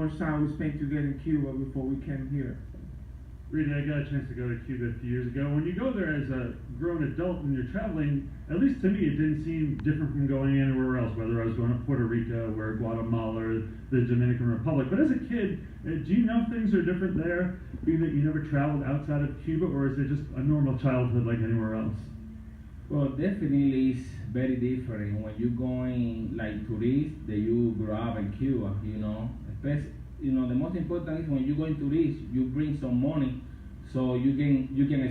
much time we spent together in Cuba before we came here. Ryde, I got a chance to go to Cuba a few years ago. When you go there as a grown adult and you're traveling, at least to me, it didn't seem different from going anywhere else, whether I was going to Puerto Rico or Guatemala or the Dominican Republic. But as a kid, do you know things are different there, being that you never traveled outside of Cuba, or is it just a normal childhood like anywhere else? Well, definitely it's very different when you're going like tourist that you grow up in Cuba, you know. Especially, you know, the most important is when you go in tourist, you bring some money so you can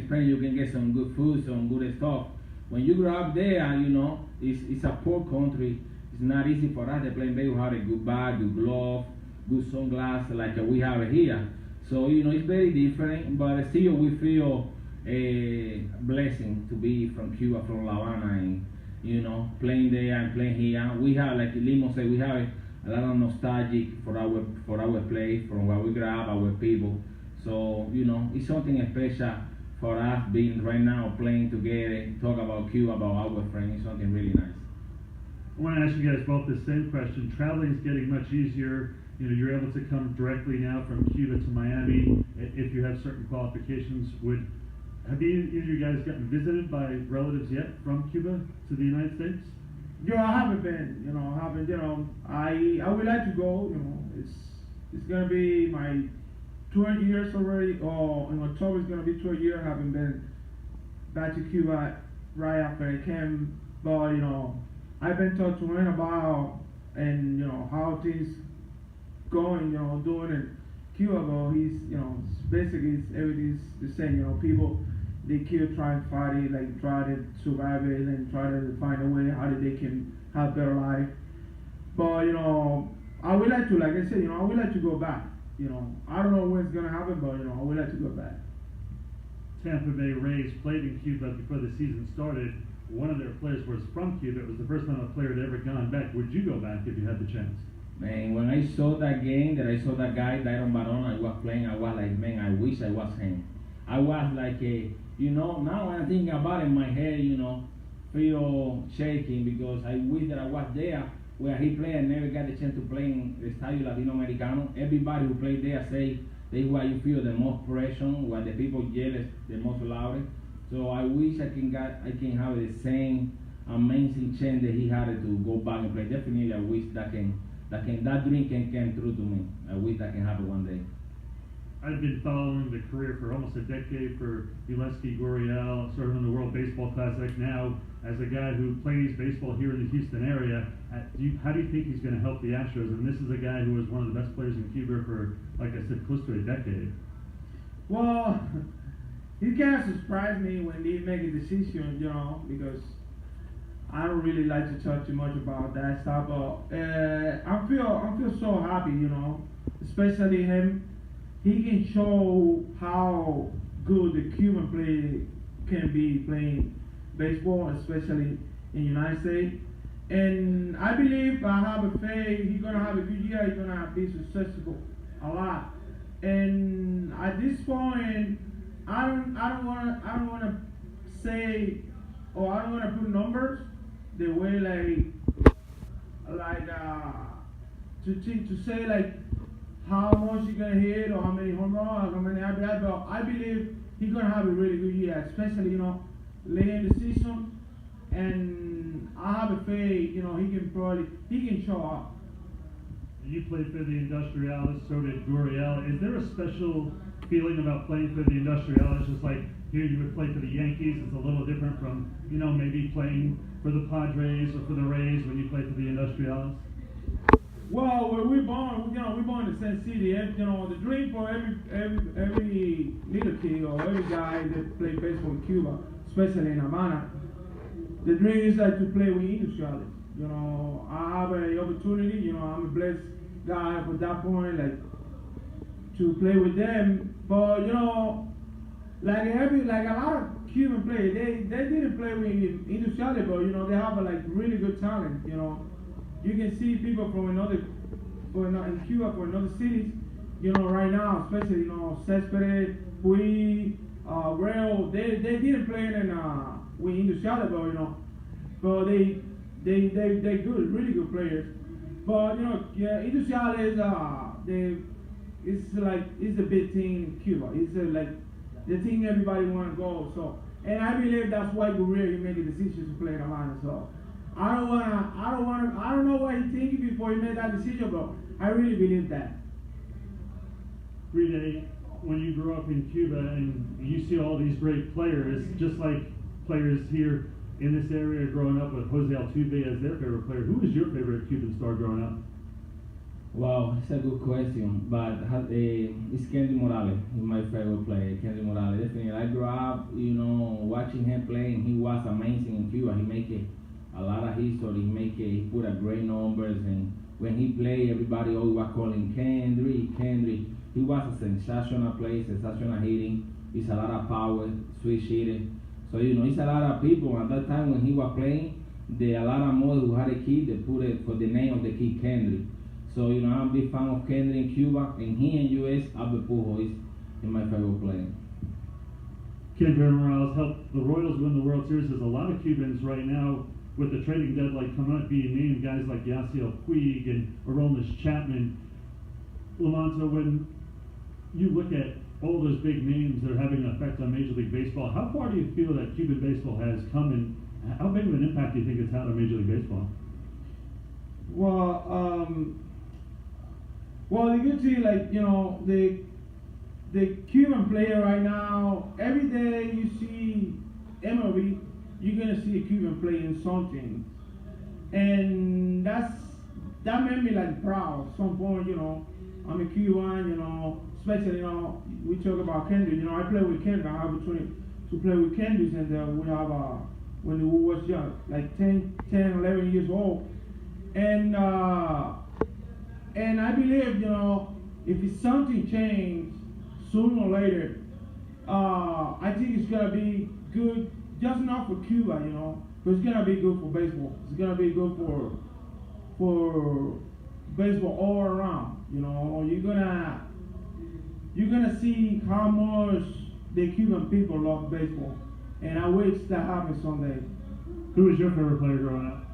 spend, you can get some good food, some good stuff. When you grow up there, you know, it's a poor country. It's not easy for us to play. They have a good bag, good glove, good sunglasses like we have here. So, you know, it's very different, but still we feel a blessing to be from Cuba, from La Habana, and, you know, playing there and playing here. We have, like Limo said, we have a lot of nostalgic for our place, from where we grew up, our people. So, you know, it's something special for us being right now playing together, talk about Cuba, about our friends. It's something really nice. I want to ask you guys both the same question. Traveling is getting much easier. You know, you're able to come directly now from Cuba to Miami if you have certain qualifications. Have either of you guys gotten visited by relatives yet from Cuba to the United States? Yo, I haven't been, I would like to go, it's gonna be my 20 years already, or in October it's gonna be 20 years. I haven't been back to Cuba right after I came, but I've been talking to him about, and how things going, doing in Cuba, but he's, basically everything's the same, people, they keep trying to fight it, like try to survive it and try to find a way how they can have better life. But I would like to, like I said, I would like to go back. I don't know when it's gonna happen, but I would like to go back. Tampa Bay Rays played in Cuba before the season started. One of their players was from Cuba. It was the first time a player had ever gone back. Would you go back if you had the chance? Man, when I saw that game, that I saw that guy, Dairon Barona, I was playing, I was like, man, I wish I was him. I was like, now when I think about it in my head, feel shaking because I wish that I was there where he played. I never got the chance to play in the Estadio Latinoamericano. Everybody who played there say this is where you feel the most pressure, where the people yell the most loud. So I wish I can have the same amazing chance that he had to go back and play. Definitely, I wish that dream can come true to me. I wish that can happen one day. I've been following the career for almost a decade for Yulesky Gurriel, sort of in the World Baseball Classic. Now, as a guy who plays baseball here in the Houston area, how do you think he's going to help the Astros? And this is a guy who was one of the best players in Cuba for, like I said, close to a decade. Well, he kind of surprised me when they make a decision, because I don't really like to talk too much about that stuff. But I feel so happy, especially him. He can show how good the Cuban player can be playing baseball, especially in the United States. And I believe, I have a faith, he's gonna have a good year. He's gonna be successful a lot. And at this point, I don't wanna say, or I don't wanna put numbers the way to say like how much he's gonna hit or how many home runs, how many RBI, but I believe he's gonna have a really good year, especially late in the season. And I have a faith, he can show up. You played for the Industriales, so did Gurriel. Is there a special feeling about playing for the Industriales? Just like here you would play for the Yankees, it's a little different from maybe playing for the Padres or for the Rays when you play for the Industriales. Well, where we're born, we're born in the same city. The dream for every little kid or every guy that plays baseball in Cuba, especially in Havana, the dream is like to play with Industriales. I have an opportunity. I'm a blessed guy from that point, like to play with them. But like a lot of Cuban players, they didn't play with Industriales, but they have a really good talent. You can see people in Cuba, from another cities, right now, especially, Cespedes, Puy, Rail, they didn't play with Industriales, but they good, really good players. But, Industriales, it's a big thing in Cuba. It's like the thing everybody want to go. So, and I believe that's why Gurriel made the decision to play in Havana. So, I don't know what he thinking before he made that decision, but I really believe that. Ryde, when you grew up in Cuba and you see all these great players, just like players here in this area growing up with Jose Altuve as their favorite player, who was your favorite Cuban star growing up? Wow, it's a good question, but it's Kendy Morales. He's my favorite player, Kendy Morales. Definitely, I grew up, watching him play, and he was amazing in Cuba. He made a lot of history. He put a great numbers, and when he played, everybody always was calling Kendry. He was a sensational player, sensational hitting. He's a lot of power, switch hitting. So it's a lot of people. At that time when he was playing, a lot of mothers who had a kid, they put it for the name of the kid Kendry. So, I'm a big fan of Kendry in Cuba, and he in U.S., Albert Pujols is my favorite player. Kendry Morales helped the Royals win the World Series. There's a lot of Cubans right now with the trading deadline coming up being named, guys like Yasiel Puig and Aroldis Chapman. Limonta, when you look at all those big names that are having an effect on Major League Baseball, how far do you feel that Cuban baseball has come, and how big of an impact do you think it's had on Major League Baseball? Well, you can see, like, the Cuban player right now, every day you see MLB, you're going to see a Cuban playing something. And that made me, like, proud. At some point, I'm a Cuban, especially, we talk about Kendry. I play with Kendry. I have a opportunity to play with Kendry, and we have, when we was young, like 10, 11 years old. And I believe, if it's something changed sooner or later, I think it's gonna be good, just not for Cuba, but it's gonna be good for baseball. It's gonna be good for baseball all around. You're gonna see how much the Cuban people love baseball, and I wish that happens someday. Who was your favorite player growing up?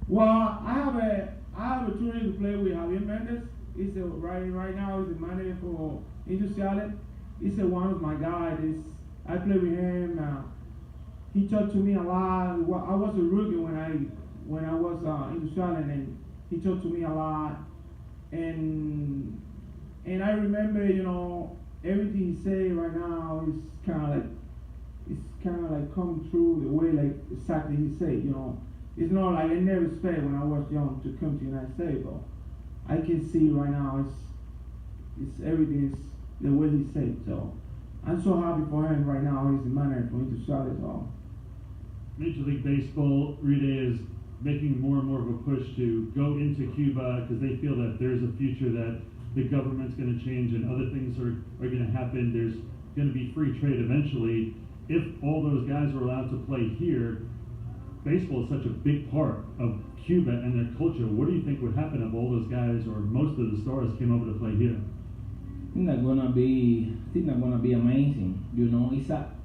Well, I have a opportunity to play with Javier Mendez. He's right now he's a manager for Industriales. He's one of my guys. I play with him. He talked to me a lot. I was a rookie when I was Industriales, and he talked to me a lot. And I remember, everything he say right now is kind of like coming true the way like exactly he say. It's not like I never expected when I was young to come to the United States, but I can see right now it's everything is the way he said. So I'm so happy for him right now. He's the manager for Industriales. So Major League Baseball, Ryde, is making more and more of a push to go into Cuba because they feel that there's a future, that the government's going to change and other things are going to happen. There's going to be free trade eventually. If all those guys are allowed to play here, baseball is such a big part of Cuba and their culture. What do you think would happen if all those guys or most of the stars came over to play here? I think that's gonna be amazing.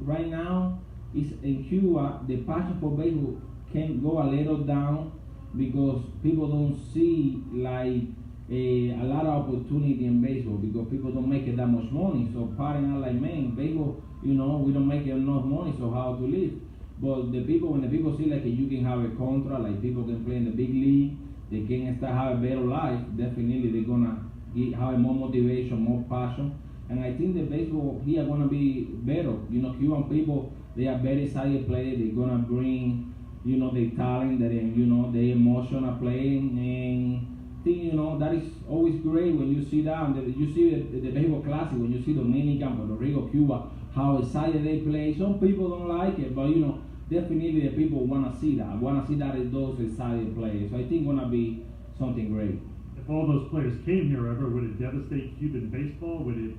Right now, it's in Cuba, the passion for baseball can go a little down because people don't see like a lot of opportunity in baseball because people don't make it that much money. So parents are like, man, baseball, we don't make enough money, so how to live? But when the people see like you can have a contract, like people can play in the big league, they can start have a better life. Definitely, they're gonna have more motivation, more passion, and I think the baseball here gonna be better. Cuban people, they are very excited players. They're gonna bring, their talent, their emotional playing, and I think that is always great when you see that. You see the baseball classic when you see Dominican, Puerto Rico, Cuba, how excited they play. Some people don't like it, but definitely the people want to see that. Those excited players. So I think it's going to be something great. If all those players came here ever, would it devastate Cuban baseball? Would it,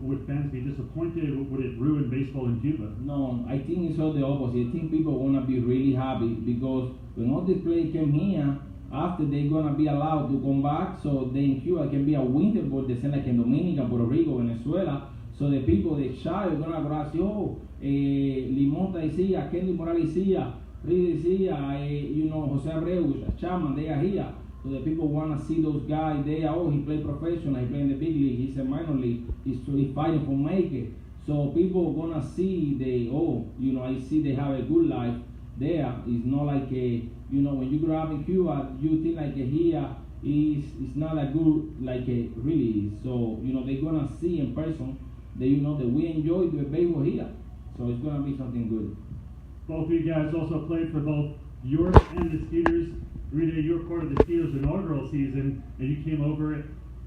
would fans be disappointed? Would it ruin baseball in Cuba? No, I think it's all the opposite. I think people are going to be really happy because when all these players came here, after they're going to be allowed to come back, so then Cuba can be a winter board, the same like in Dominican, Puerto Rico, Venezuela. So the people, the child, are going to grasp, Limonta decía, Kendry Morales decía, Ryde decía, Jose Abreu, Chapman, they are here. So the people want to see those guys there. Oh, he played professional, he played in the big league, he's a minor league, he's fighting for make it. So people are gonna see I see they have a good life there. It's not like when you grow up in Cuba, you think like here it's not that good like it really is. So they're gonna see in person that that we enjoy the baseball here. So it's gonna be something good. Both of you guys also played for both York and the Skeeters. Ryde, you were part of the Skeeters' inaugural season, and you came over it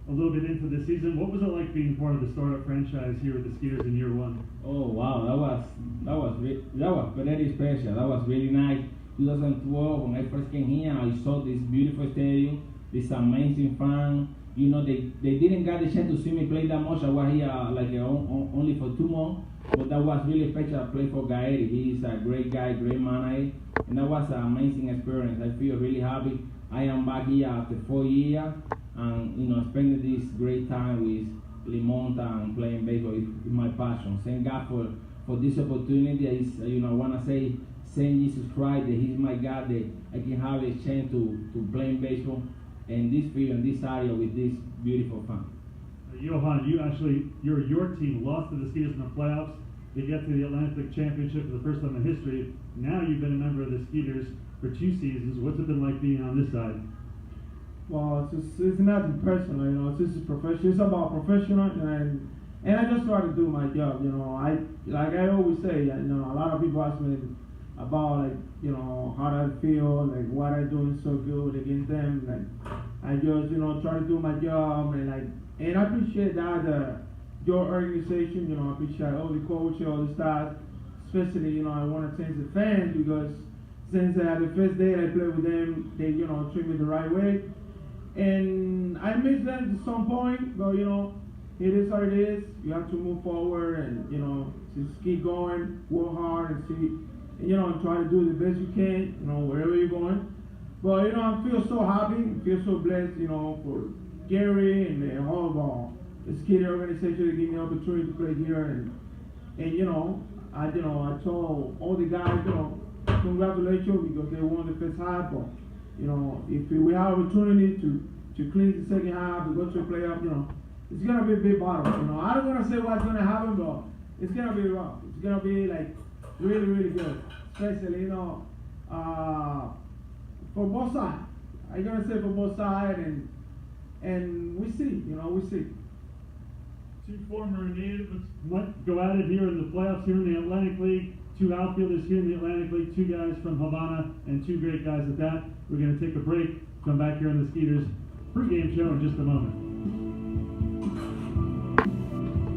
a little bit into the season. What was it like being part of the startup franchise here with the Skeeters in year one? Oh wow, that was very special. That was really nice. 2012, when I first came here, I saw this beautiful stadium, this amazing fan. They didn't get the chance to see me play that much. I was here only for 2 months, but that was really special. I played for Gaeri. He's a great guy, great manager, and that was an amazing experience. I feel really happy. I am back here after 4 years, and spending this great time with Limonta and playing baseball is my passion. Thank God for this opportunity. I want to say, thank Jesus Christ that He's my God, that I can have a chance to play baseball in this field, in this area with this beautiful fan. Johan, your York team lost to the Skeeters in the playoffs. They get to the Atlantic League Championship for the first time in history. Now you've been a member of the Skeeters for 2 seasons. What's it been like being on this side? Well, it's nothing personal, it's just professional. It's about professional, and I just try to do my job, I always say, a lot of people ask me about how I feel, what I doing so good against them. I just try to do my job, and I appreciate that your organization. I appreciate all the coaches, all the staff, especially I want to thank the fans, because since the first day I played with them, they treat me the right way, and I miss them at some point, but it is how it is. You have to move forward and just keep going, work hard, and see. And try to do the best you can, wherever you're going. But, I feel so happy, feel so blessed, for Gary and the whole the Skeeter organization to give me the opportunity to play here. I told all the guys, congratulations, because they won the first half. But, if we have opportunity to clean the second half, to go to a playoff, it's going to be a big battle. I don't want to say what's going to happen, but it's going to be rough. It's going to be really, really good, especially for both sides. I'm gonna say for both sides, and we see, we see. 2 former natives might go at it here in the playoffs here in the Atlantic League. 2 outfielders here in the Atlantic League, 2 guys from Havana, and 2 great guys at that. We're going to take a break, come back here on the Skeeters pregame show in just a moment.